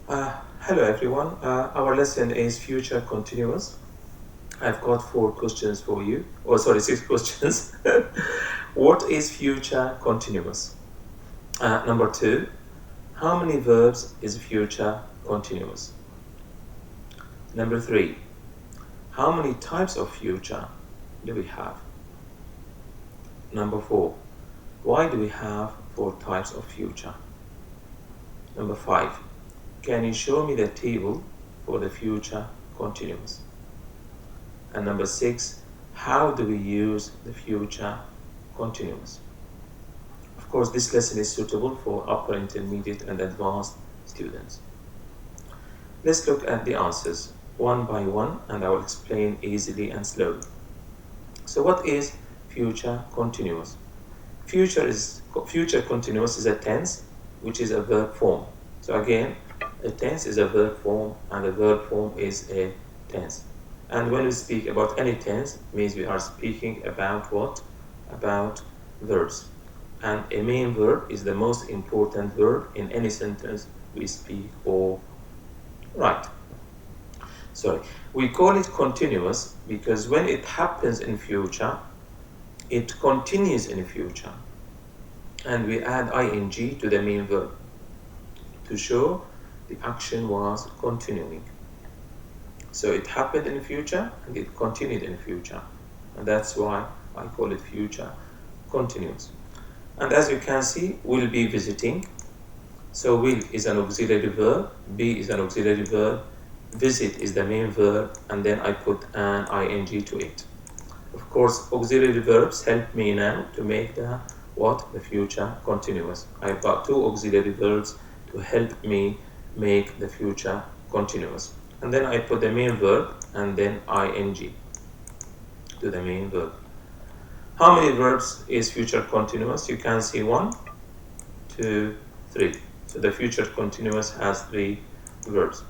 Hello everyone. Our lesson is future continuous. I've got four questions for you. Oh, sorry, six questions. What is future continuous? Number two, how many verbs is future continuous? Number three, how many types of future do we have? Number four, why do we have four types of future? Number five, can you show me the table for the future continuous? And number six, how do we use the future continuous? Of course, this lesson is suitable for upper intermediate and advanced students. Let's look at the answers one by one, and I will explain easily and slowly. So what is future continuous? Future continuous is a tense, which is a verb form. So again, a tense is a verb form, and a verb form is a tense. And when we speak about any tense, it means we are speaking about what? About verbs. And a main verb is the most important verb in any sentence we speak or write. Sorry, we call it continuous because when it happens in future, it continues in future. And we add ing to the main verb to show the action was continuing. So it happened in the future and it continued in the future. And that's why I call it future continuous. And as you can see, will be visiting. So will is an auxiliary verb, be is an auxiliary verb, visit is the main verb, and then I put an ing to it. Of course, auxiliary verbs help me now to make the future continuous. I've got two auxiliary verbs to help me make the future continuous. And then I put the main verb and then ing to the main verb. How many verbs is future continuous? You can see 1, 2, 3. So the future continuous has 3 verbs.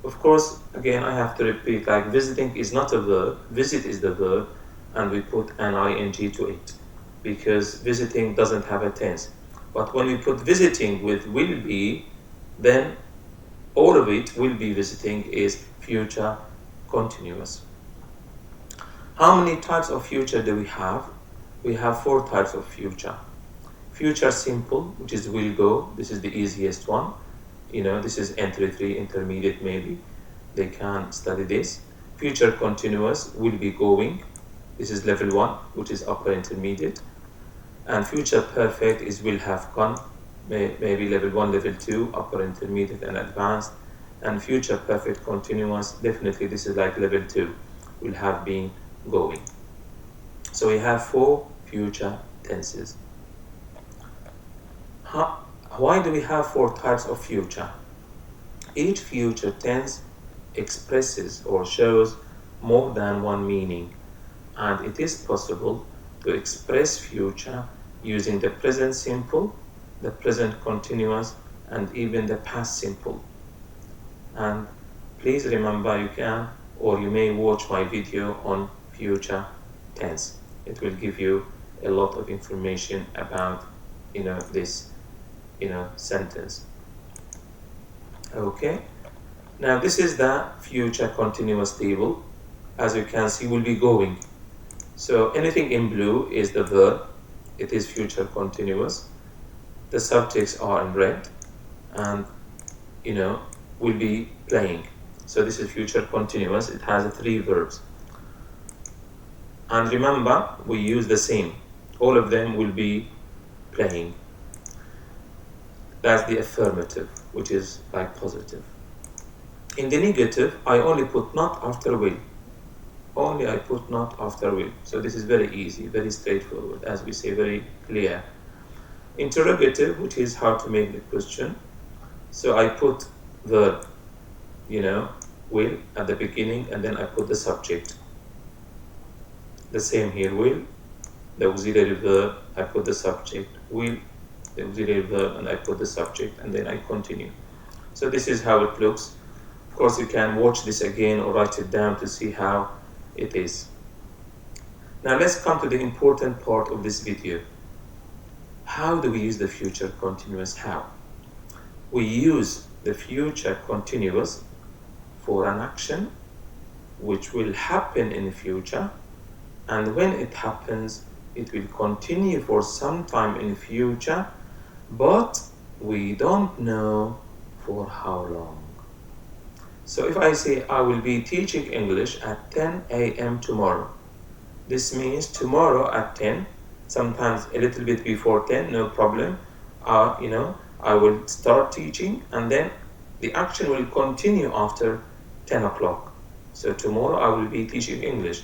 Of course, again, I have to repeat, like visiting is not a verb, visit is the verb, and we put an ing to it because visiting doesn't have a tense. But when we put visiting with will be, then all of it, will be visiting, is future continuous. How many types of future do we have? We have 4 types of future. Future simple, which is will go. This is the easiest one. This is entry 3, intermediate maybe. They can study this. Future continuous, will be going. This is level 1, which is upper intermediate. And future perfect is will have gone. Maybe level 1, level 2, upper intermediate and advanced. And future perfect continuous, definitely this is like level 2, will have been going. So we have 4 future tenses. Why do we have 4 types of future? Each future tense expresses or shows more than one meaning, and it is possible to express future using the present simple, the present continuous, and even the past simple. And please remember, you can or you may watch my video on future tense. It will give you a lot of information about this sentence. Okay, now this is the future continuous table. As you can see, will be going. So anything in blue is the verb. It is future continuous. The subjects are in red, and will be playing. So this is future continuous. It has 3 verbs. And remember, we use the same. All of them will be playing. That's the affirmative, which is like positive. In the negative, I only put not after will. Only I put not after will. So this is very easy, very straightforward, as we say, very clear. Interrogative, which is how to make the question. So I put verb, will at the beginning, and then I put the subject. The same here, will, the auxiliary verb, I put the subject, will, the auxiliary verb, and I put the subject, and then I continue. So this is how it looks. Of course, you can watch this again or write it down to see how it is. Now let's come to the important part of this video. How do we use the future continuous? How? we use the future continuous for an action which will happen in the future, and when it happens, it will continue for some time in the future, but we don't know for how long. So if I say I will be teaching English at 10 a.m. tomorrow, this means tomorrow at 10, sometimes a little bit before 10, no problem. I will start teaching, and then the action will continue after 10 o'clock. So tomorrow I will be teaching English.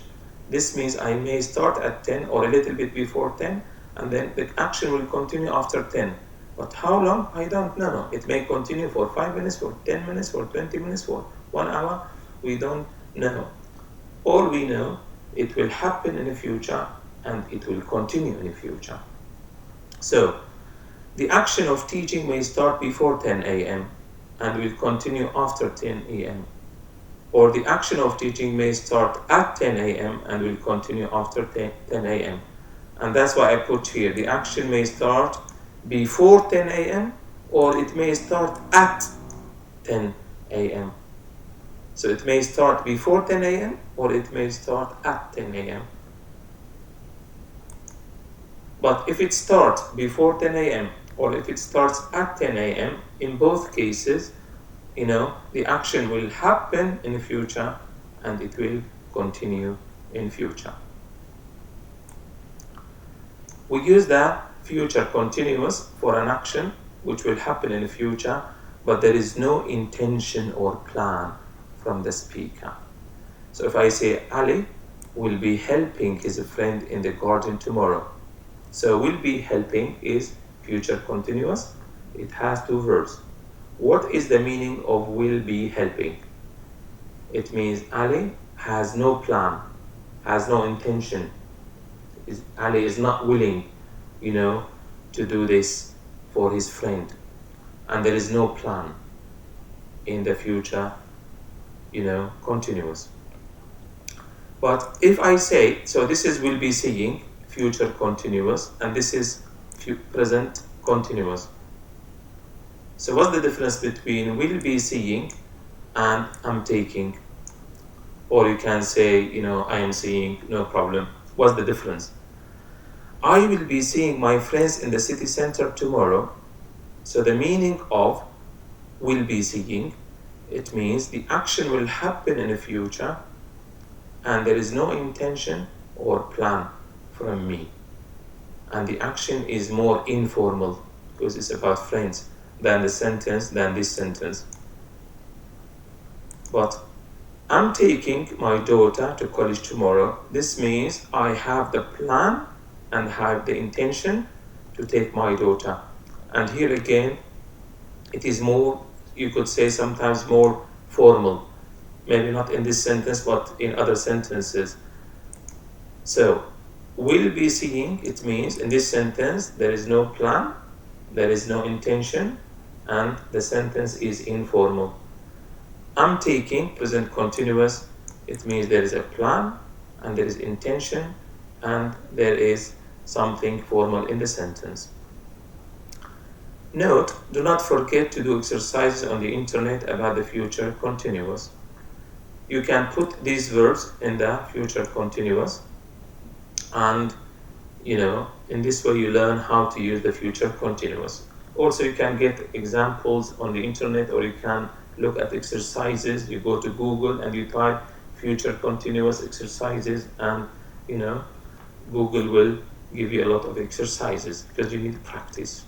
This means I may start at 10 or a little bit before 10, and then the action will continue after 10. But how long? I don't know. It may continue for 5 minutes, for 10 minutes, for 20 minutes, for 1 hour. We don't know. All we know, it will happen in the future, and it will continue in the future. So, the action of teaching may start before 10 a.m. and will continue after 10 a.m. Or the action of teaching may start at 10 a.m. and will continue after 10 a.m. And that's why I put here, the action may start before 10 a.m. or it may start at 10 a.m. So it may start before 10 a.m. or it may start at 10 a.m. But if it starts before 10 a.m. or if it starts at 10 a.m., in both cases, the action will happen in the future and it will continue in future. We use the future continuous for an action which will happen in the future, but there is no intention or plan from the speaker. So if I say Ali will be helping his friend in the garden tomorrow. So will be helping is future continuous. It has two verbs. What is the meaning of will be helping? It means Ali has no plan, has no intention. Ali is not willing, to do this for his friend. And there is no plan in the future, continuous. But if I say, so this is will be seeing, future continuous, and this is present continuous. So what's the difference between will be seeing and I'm taking? Or you can say, I am seeing, no problem. What's the difference? I will be seeing my friends in the city center tomorrow. So the meaning of will be seeing, it means the action will happen in the future and there is no intention or plan from me. And the action is more informal because it's about friends than this sentence. But I'm taking my daughter to college tomorrow. This means I have the plan and have the intention to take my daughter. And here again, it is more, you could say sometimes more formal. Maybe not in this sentence, but in other sentences. So, will be seeing, it means in this sentence, there is no plan, there is no intention, and the sentence is informal. I'm taking, present continuous, it means there is a plan, and there is intention, and there is something formal in the sentence. Note, do not forget to do exercises on the internet about the future continuous. You can put these verbs in the future continuous, and in this way you learn how to use the future continuous. Also, you can get examples on the internet, or you can look at exercises. You go to Google and you type future continuous exercises, and Google will give you a lot of exercises because you need practice.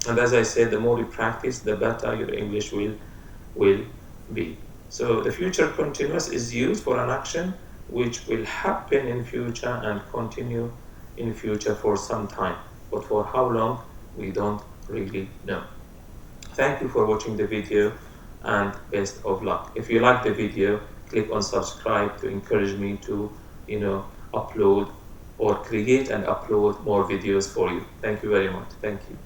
And as I said, the more you practice, the better your English will be. So the future continuous is used for an action which will happen in future and continue in future for some time. But for how long, we don't really know. Thank you for watching the video and best of luck. If you like the video, click on subscribe to encourage me to upload or create and upload more videos for you. Thank you very much. Thank you.